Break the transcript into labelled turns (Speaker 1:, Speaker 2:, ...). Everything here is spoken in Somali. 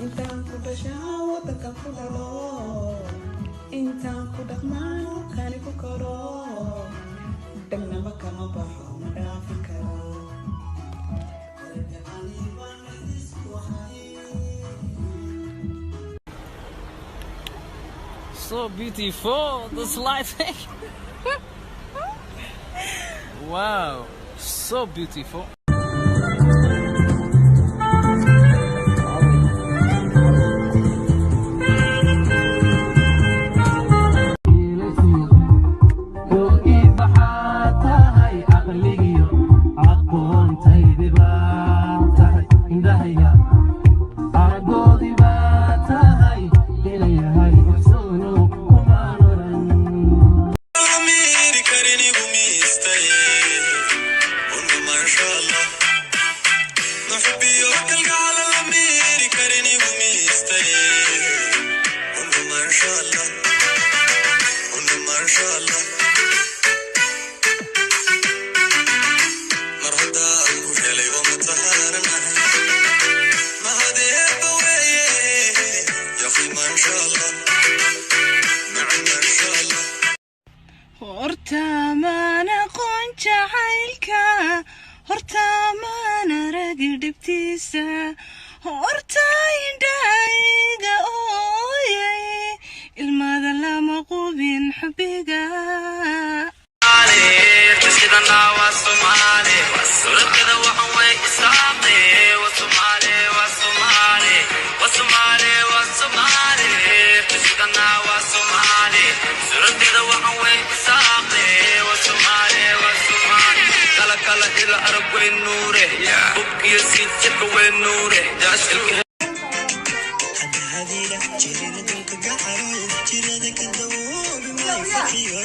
Speaker 1: intaan ku dhashaa wadankan ku dhalo intaan ku dhaqmaan kani ku koro dhanaba kama baxo ma dhaafi karo.
Speaker 2: So beautiful, this lighting. Wow, so beautiful.
Speaker 3: horta mana qonja jacaylka horta mana ragi dhibtiisa horta indhayga ooyay ilmada lama qubin xubbiga sidana waa Somali surkada waxan way isaaqay waa Somali waa Somali waa Somali waa Somali sidana waa Somali surkada waxan way isaaqay waa Somali waa Somali kala kala ila arab way nuure bubkiyo sidka way nuure daashilka hadila jirida dunka gacaray jirida ka dawo bima faqiyo